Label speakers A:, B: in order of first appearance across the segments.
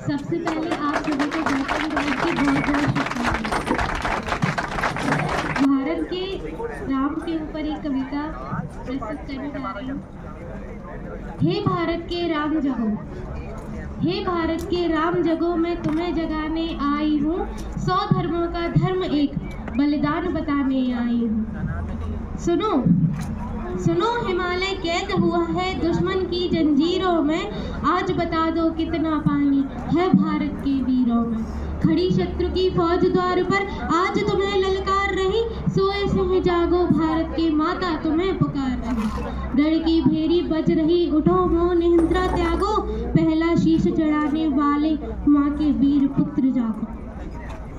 A: सबसे पहले आप सभी को गणतंत्र दिवस की बहुत बहुत शुभकामनाएं। भारत के राम के ऊपर एक कविता प्रस्तुत करने जा रही हूँ। हे भारत के राम जगो, हे भारत के राम जगो, मैं तुम्हें जगाने आई हूँ। 100 धर्मों का धर्म एक बलिदान बताने आई हूँ। सुनो सुनो, हिमालय कैद हुआ है दुश्मन की जंजीरों में। आज बता दो कितना पानी है भारत के वीरों में। खड़ी शत्रु की फौज द्वार पर आज तुम्हें ललकार रही। सोए से जागो, भारत के माता तुम्हें पुकार रही। रण की भेरी बज रही, उठो मोह निंद्रा त्यागो। पहला शीश चढ़ाने वाले माँ के वीर पुत्र जागो।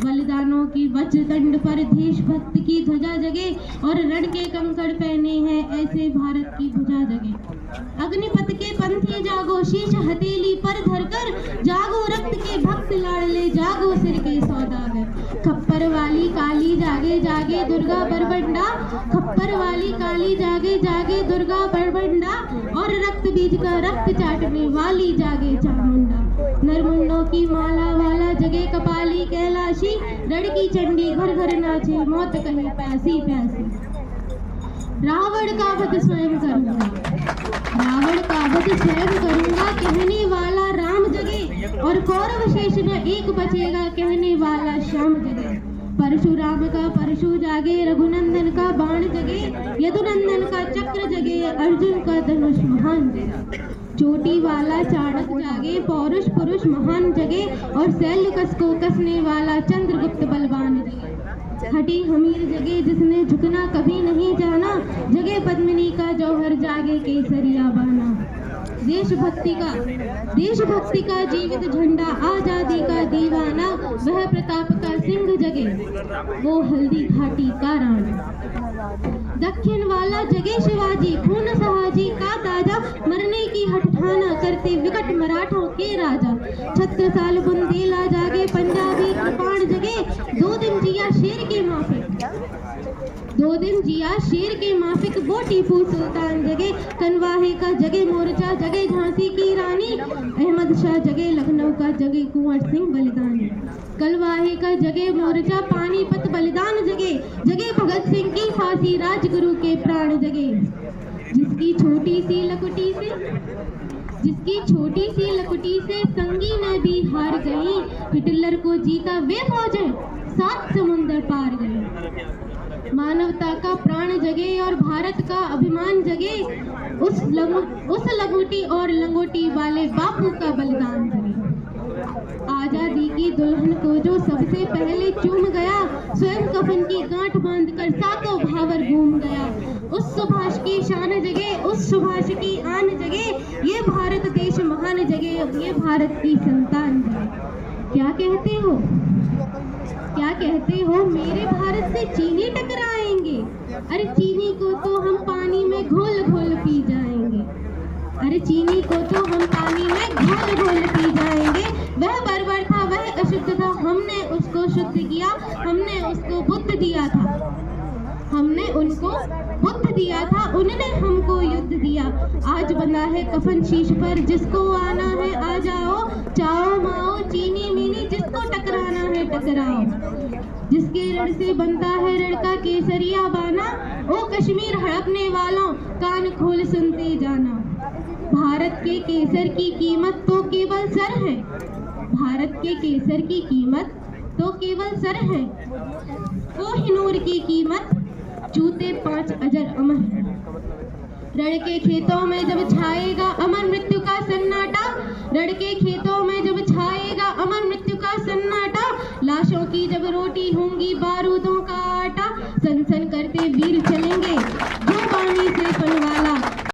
A: बलिदानों की वज्रदंड पर देशभक्त की ध्वजा जगे और रण के कंकड़ पहने हैं ऐसे भारत की भुजा जगे। अग्निपथ के पंथी जागो, शीश हथेली पर धरकर। जागो रक्त के भक्त लाडले, जागो सिर के सौदागर। खप्पर वाली काली जागे जागे दुर्गा बरबंडा। खप्पर वाली काली जागे जागे दुर्गा बरबंडा। और रक्त बीज का रक्त चाटने वाली जागे चामुंडा। नरमुंडों की माला वाला जगे कपाली कैलाशी। रण की चंडी घर घर नाचे, मौत कहे प्यासी प्यासी। रावण का वध स्वयं करूंगा, रावण का वध स्वयं करूंगा, कहने वाला राम जगे। और कौरव शेष न एक बचेगा, कहने वाला श्याम जगे। परशुराम का परशु जागे, रघुनंदन का बाण जगे। यदुनंदन का चक्र जगे, अर्जुन का धनुष महान जगे। चोटी वाला चाणक जागे, पौरुष पुरुष महान जगे। और शैलकस को कसने वाला चंद्रगुप्त बलवान जगे। हटी हमीर जगे, जिसने झुकना कभी नहीं जाना। जगे पद्मिनी का जौहर, जागे केसरिया बाना। देशभक्ति का जीवित झंडा, आजादी का दीवाना। वह प्रताप का सिंह जगे, वो हल्दी घाटी का राणा। दक्षिण वाला जगे शिवाजी, खून सहाजी का ताजा। मरने की हठठाना करते विकट मराठों के राजा। छत्रसाल बुंदेला जागे, पंजाबी कृपाण जगे। 2 दिन जिया शेर के माफिक, 2 दिन जिया शेर के माफिक, वो टीपू सुल्तान जगे। कनवाहे का जगे मोर्चा, जगे झांसी की रानी। अहमद शाह जगे, लखनऊ का जगे कुंवर सिंह बलिदानी। कलवाहे का जगे मोर्चा, पानीपत बलिदान जगे। जगे भगत सिंह की फांसी, राजगुरु के प्राण जगे। जिसकी छोटी सी लकुटी से संगी ने भी हार गई। हिटलर को जीता वे फौजें 7 समुंदर पार गई। मानवता का प्राण जगे और भारत का अभिमान जगे। उस लंगोटी और लंगोटी वाले बापू का बलिदान जगे। आजादी की दुल्हन को जो सबसे पहले चूम गया, स्वयं कफन की गांठ बांधकर सातों भावर घूम गया। उस सुभाष की शान जगे, उस सुभाष की आन जगे। ये भारत देश महान जगे, ये भारत की संतान जगे। क्या कहते हो मेरे भारत से चीनी टकराएंगे। अरे चीनी को तो हम पानी में घोल घोल पी जाएंगे। अरे चीनी को तो हम पानी में घोल घोल पी जाएंगे। वह बर्बर था, वह अशुद्ध था, हमने उसको शुद्ध किया। हमने उसको बुद्ध दिया था, हमने उनको बुद्ध दिया था, उन्होंने हमको युद्ध दिया। आज बंधा है कफन शीश पर, जिसको आना है आ जाओ। चाओ माओ चीनी मीनी, जिसको टकराना है टकराओ। जिसके रण से बनता है रण का केसरिया बाना। ओ कश्मीर हड़पने वालों, कान खोल सुनते जाना। भारत के केसर की कीमत तो केवल सर है, भारत के केसर की कीमत तो केवल सर है। कोहिनूर की कीमत जूते 5 अजर अमर। रण के खेतों में जब छाएगा अमर मृत्यु का सन्नाटा। रण के खेतों में जब छाएगा अमर मृत्यु का सन्नाटा। लाशों की जब रोटी होंगी बारूदों का आटा। सन सन करते वीर चलेंगे, जो पानी से